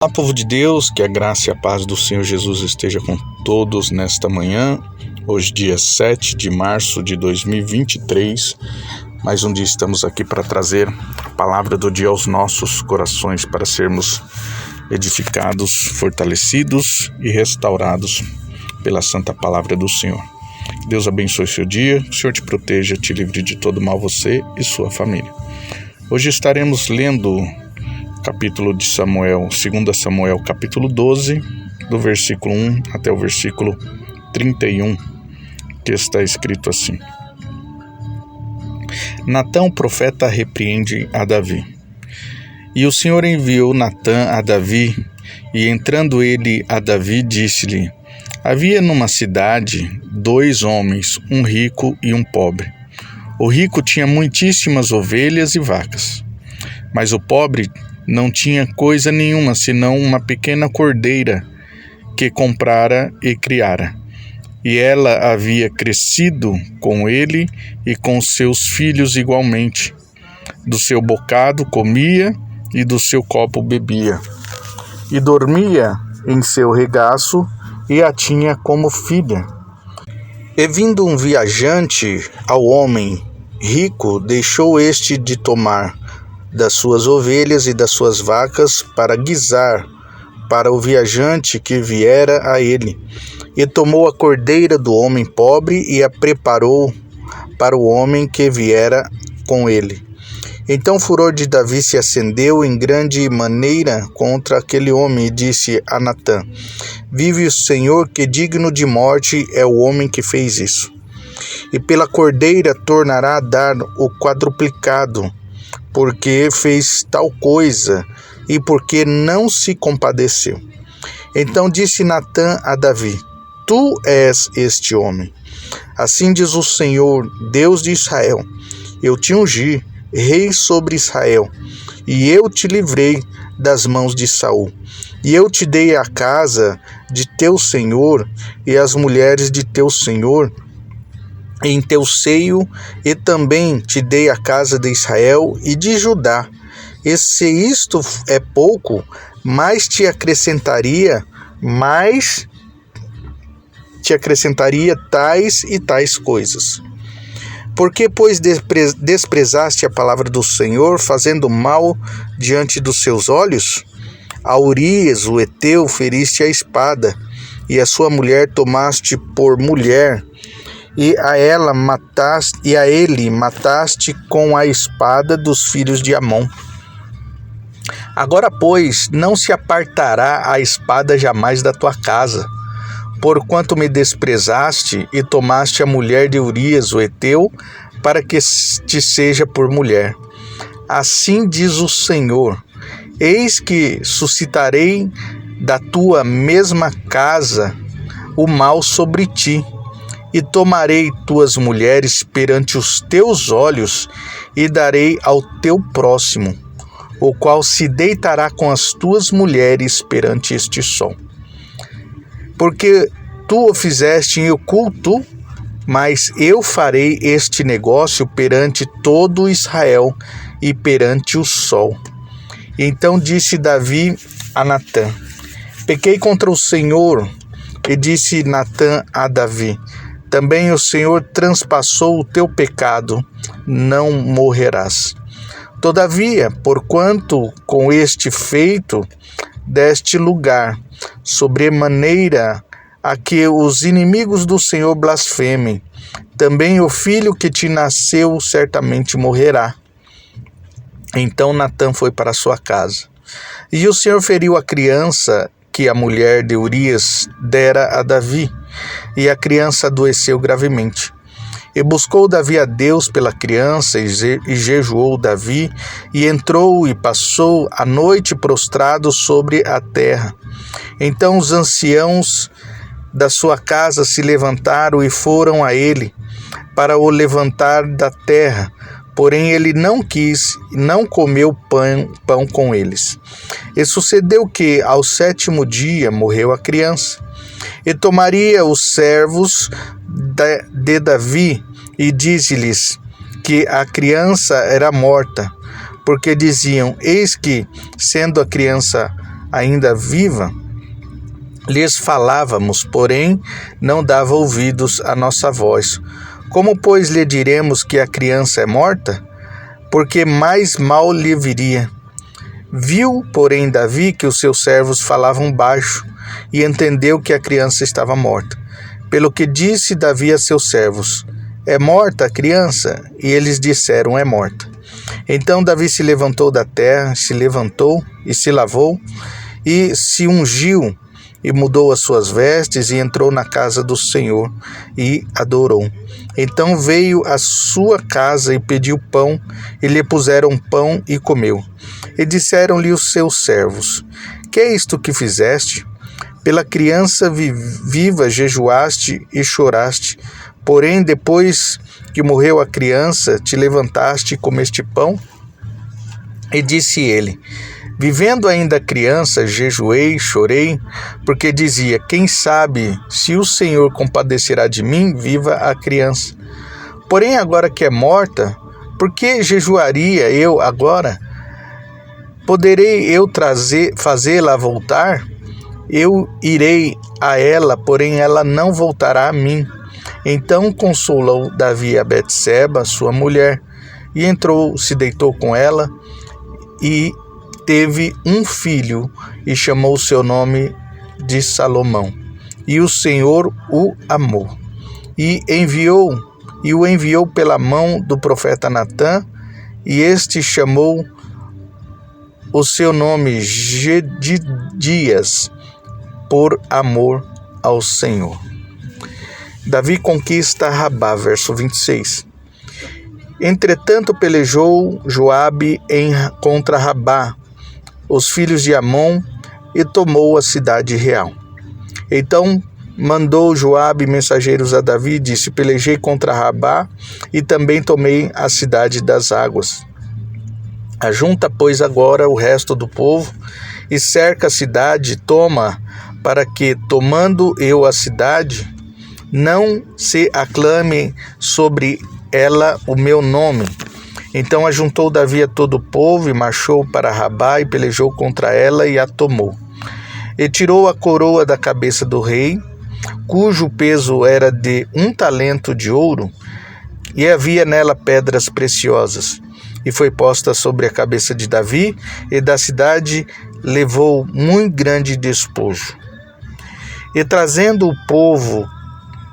Olá, povo de Deus, que a graça e a paz do Senhor Jesus esteja com todos nesta manhã, hoje dia 7 de março de 2023, mais um dia estamos aqui para trazer a palavra do dia aos nossos corações, para sermos edificados, fortalecidos e restaurados pela santa palavra do Senhor. Deus abençoe seu dia, o Senhor te proteja, te livre de todo mal, você e sua família. Hoje estaremos lendo capítulo de Samuel, 2 Samuel, capítulo 12, do versículo 1 até o versículo 31, que está escrito assim: Natã, o profeta, repreende a Davi. E o Senhor enviou Natã a Davi, e entrando ele a Davi, disse-lhe: Havia numa cidade 2 homens, um rico e um pobre. O rico tinha muitíssimas ovelhas e vacas, mas o pobre não tinha coisa nenhuma, senão uma pequena cordeira que comprara e criara. E ela havia crescido com ele e com seus filhos igualmente. Do seu bocado comia e do seu copo bebia. E dormia em seu regaço e a tinha como filha. E vindo um viajante ao homem rico, deixou este de tomar das suas ovelhas e das suas vacas para guisar para o viajante que viera a ele, e tomou a cordeira do homem pobre e a preparou para o homem que viera com ele. Então o furor de Davi se acendeu em grande maneira contra aquele homem e disse a Natã: Vive o Senhor, que digno de morte é o homem que fez isso. E pela cordeira tornará a dar o quadruplicado, porque fez tal coisa e porque não se compadeceu. Então disse Natã a Davi: Tu és este homem. Assim diz o Senhor, Deus de Israel: Eu te ungi rei sobre Israel, e eu te livrei das mãos de Saul. E eu te dei a casa de teu senhor e as mulheres de teu senhor em teu seio, e também te dei a casa de Israel e de Judá. E se isto é pouco, mais te acrescentaria tais e tais coisas. Porque, pois, desprezaste a palavra do Senhor, fazendo mal diante dos seus olhos? A Urias, o heteu, feriste a espada, e a sua mulher tomaste por mulher, e a ele mataste com a espada dos filhos de Amon. Agora, pois, não se apartará a espada jamais da tua casa, porquanto me desprezaste e tomaste a mulher de Urias, o heteu, para que te seja por mulher. Assim diz o Senhor: Eis que suscitarei da tua mesma casa o mal sobre ti, e tomarei tuas mulheres perante os teus olhos, e darei ao teu próximo, o qual se deitará com as tuas mulheres perante este sol. Porque tu o fizeste em oculto, mas eu farei este negócio perante todo Israel e perante o sol. Então disse Davi a Natã: Pequei contra o Senhor. E disse Natã a Davi: Também o Senhor transpassou o teu pecado, não morrerás. Todavia, porquanto com este feito deste lugar, sobremaneira a que os inimigos do Senhor blasfemem, também o filho que te nasceu certamente morrerá. Então Natã foi para sua casa. E o Senhor feriu a criança que a mulher de Urias dera a Davi, e a criança adoeceu gravemente. E buscou Davi a Deus pela criança, e jejuou Davi, e entrou e passou a noite prostrado sobre a terra. Então os anciãos da sua casa se levantaram e foram a ele, para o levantar da terra. Porém ele não quis, não comeu pão com eles. E sucedeu que, ao 7º dia, morreu a criança. E tomaria os servos de Davi, e dize-lhes que a criança era morta, porque diziam: Eis que, sendo a criança ainda viva, lhes falávamos, porém não dava ouvidos à nossa voz. Como, pois, lhe diremos que a criança é morta? Porque mais mal lhe viria. Viu, porém, Davi que os seus servos falavam baixo, e entendeu que a criança estava morta. Pelo que disse Davi a seus servos: É morta a criança? E eles disseram: É morta. Então Davi se levantou da terra, se lavou, e se ungiu, e mudou as suas vestes, e entrou na casa do Senhor, e adorou. Então veio à sua casa e pediu pão, e lhe puseram pão, e comeu. E disseram-lhe os seus servos: Que é isto que fizeste? Pela criança viva jejuaste e choraste, porém depois que morreu a criança, te levantaste e comeste pão? E disse ele: Vivendo ainda a criança, jejuei, chorei, porque dizia: Quem sabe se o Senhor compadecerá de mim, viva a criança. Porém agora que é morta, por que jejuaria eu agora? Poderei eu fazê-la voltar? Eu irei a ela, porém ela não voltará a mim. Então consolou Davi a Betseba, sua mulher, e entrou, se deitou com ela, e teve um filho, e chamou seu nome de Salomão. E o Senhor o amou, e o enviou pela mão do profeta Natã, e este chamou o seu nome Gedias, por amor ao Senhor. Davi conquista Rabá, verso 26. Entretanto pelejou Joabe contra Rabá, os filhos de Amon, e tomou a cidade real. Então mandou Joabe mensageiros a Davi e disse: Pelejei contra Rabá e também tomei a cidade das águas. Ajunta, pois, agora o resto do povo e cerca a cidade, toma, para que, tomando eu a cidade, não se aclame sobre ela o meu nome. Então ajuntou Davi a todo o povo e marchou para Rabá e pelejou contra ela e a tomou. E tirou a coroa da cabeça do rei, cujo peso era de 1 talento de ouro, e havia nela pedras preciosas. E foi posta sobre a cabeça de Davi, e da cidade levou muito grande despojo. E trazendo o povo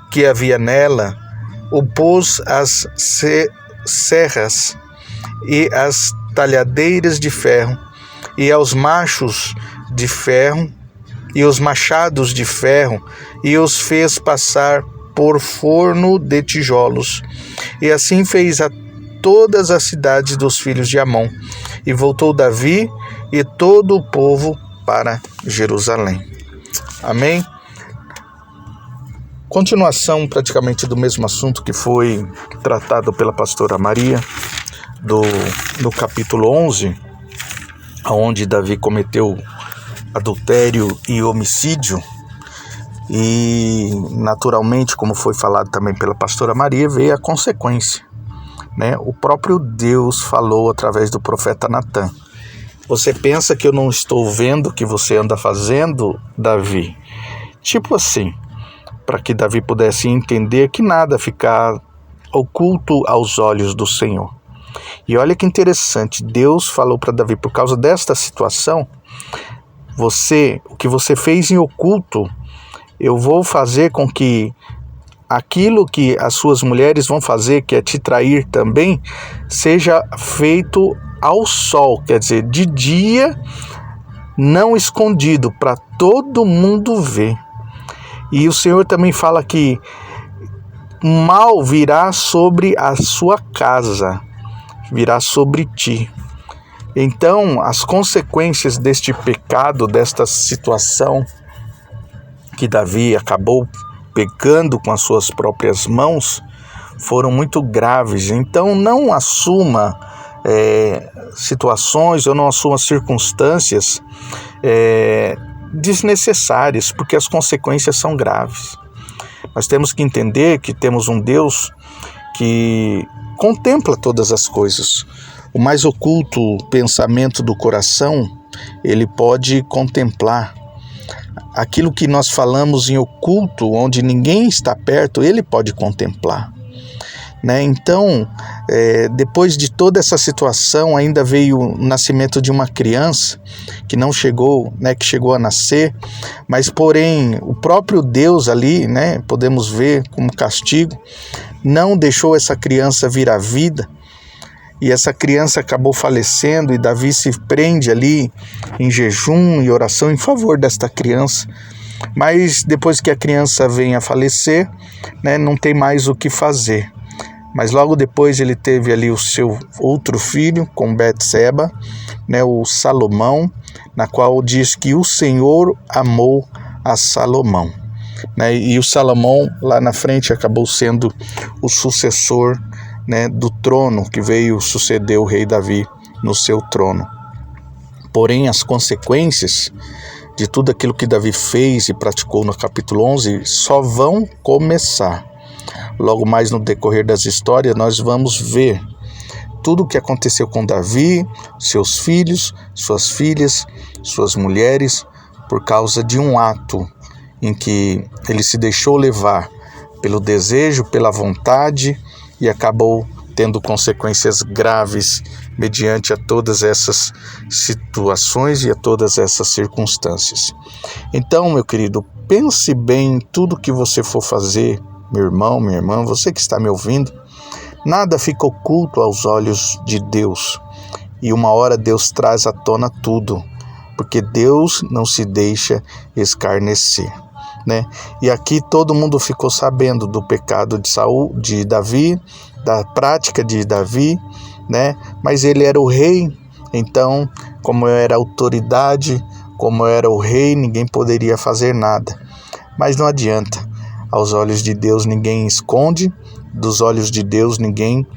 que havia nela, o pôs às serras e às talhadeiras de ferro, e aos machos de ferro, e os machados de ferro, e os fez passar por forno de tijolos. E assim fez a todas as cidades dos filhos de Amon. E voltou Davi e todo o povo para Jerusalém. Amém? Continuação praticamente do mesmo assunto que foi tratado pela pastora Maria, do capítulo 11, onde Davi cometeu adultério e homicídio. E naturalmente, como foi falado também pela pastora Maria, veio a consequência, né? O próprio Deus falou através do profeta Natã: Você pensa que eu não estou vendo o que você anda fazendo, Davi? Tipo assim, para que Davi pudesse entender que nada ficar oculto aos olhos do Senhor. E olha que interessante, Deus falou para Davi: por causa desta situação, o que você fez em oculto, eu vou fazer com que aquilo que as suas mulheres vão fazer, que é te trair também, seja feito ao sol, quer dizer, de dia, não escondido, para todo mundo ver. E o Senhor também fala que mal virá sobre a sua casa, virá sobre ti. Então, as consequências deste pecado, desta situação que Davi acabou pecando com as suas próprias mãos, foram muito graves. Então, não assuma situações ou não assuma circunstâncias desnecessárias, porque as consequências são graves. Nós temos que entender que temos um Deus que contempla todas as coisas. O mais oculto pensamento do coração ele pode contemplar. Aquilo que nós falamos em oculto, onde ninguém está perto, ele pode contemplar. Né? Então, depois de toda essa situação, ainda veio o nascimento de uma criança que não chegou, né, que chegou a nascer, mas porém o próprio Deus ali, né, podemos ver como castigo, não deixou essa criança vir à vida, e essa criança acabou falecendo, e Davi se prende ali em jejum e oração em favor desta criança. Mas depois que a criança vem a falecer, né, não tem mais o que fazer. Mas logo depois ele teve ali o seu outro filho com Betseba, né, o Salomão, na qual diz que o Senhor amou a Salomão. Né, e o Salomão lá na frente acabou sendo o sucessor, né, do trono que veio suceder o rei Davi no seu trono. Porém, as consequências de tudo aquilo que Davi fez e praticou no capítulo 11 só vão começar. Logo mais no decorrer das histórias, nós vamos ver tudo o que aconteceu com Davi, seus filhos, suas filhas, suas mulheres, por causa de um ato em que ele se deixou levar pelo desejo, pela vontade, e acabou tendo consequências graves mediante a todas essas situações e a todas essas circunstâncias. Então, meu querido, pense bem em tudo que você for fazer, meu irmão, minha irmã, você que está me ouvindo. Nada fica oculto aos olhos de Deus, e uma hora Deus traz à tona tudo, porque Deus não se deixa escarnecer. Né? E aqui todo mundo ficou sabendo do pecado de Davi, da prática de Davi, né? Mas ele era o rei, então, como era autoridade, como era o rei, ninguém poderia fazer nada. Mas não adianta, aos olhos de Deus ninguém esconde, dos olhos de Deus ninguém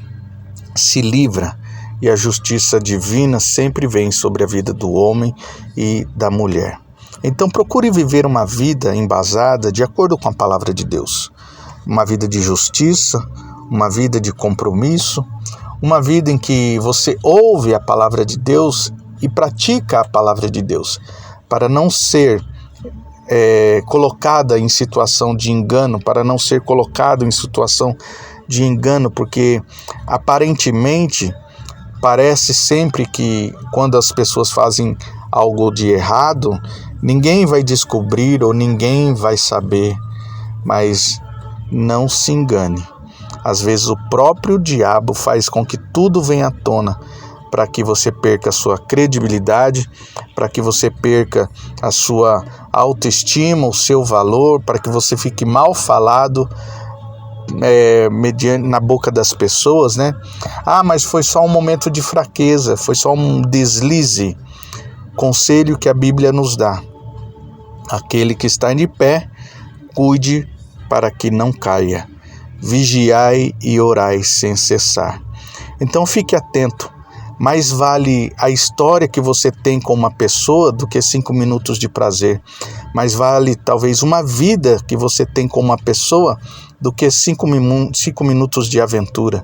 se livra, e a justiça divina sempre vem sobre a vida do homem e da mulher. Então procure viver uma vida embasada de acordo com a palavra de Deus. Uma vida de justiça, uma vida de compromisso, uma vida em que você ouve a palavra de Deus e pratica a palavra de Deus, para não ser colocada em situação de engano, para não ser colocado em situação de engano, porque aparentemente parece sempre que quando as pessoas fazem algo de errado, ninguém vai descobrir ou ninguém vai saber, mas não se engane. Às vezes o próprio diabo faz com que tudo venha à tona, para que você perca a sua credibilidade, para que você perca a sua autoestima, o seu valor, para que você fique mal falado na boca das pessoas, né? Ah, mas foi só um momento de fraqueza, foi só um deslize. Conselho que a Bíblia nos dá: aquele que está de pé, cuide para que não caia. Vigiai e orai sem cessar. Então fique atento. Mais vale a história que você tem com uma pessoa do que 5 minutos de prazer. Mais vale talvez uma vida que você tem com uma pessoa do que 5 minutos de aventura.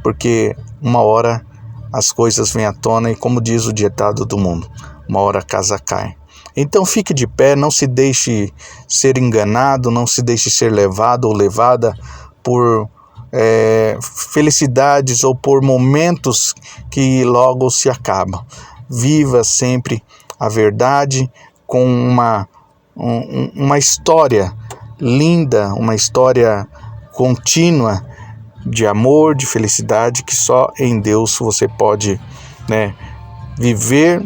Porque uma hora as coisas vêm à tona e, como diz o ditado do mundo, uma hora a casa cai. Então fique de pé, não se deixe ser enganado, não se deixe ser levado ou levada por felicidades ou por momentos que logo se acabam. Viva sempre a verdade com uma história linda, uma história contínua de amor, de felicidade, que só em Deus você pode, viver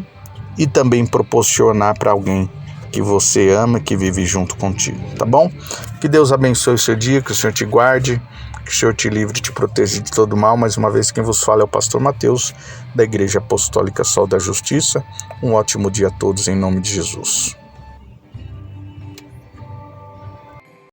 e também proporcionar para alguém que você ama, que vive junto contigo, tá bom? Que Deus abençoe o seu dia, que o Senhor te guarde, que o Senhor te livre e te proteja de todo mal. Mais uma vez, quem vos fala é o pastor Mateus, da Igreja Apostólica Sol da Justiça. Um ótimo dia a todos, em nome de Jesus.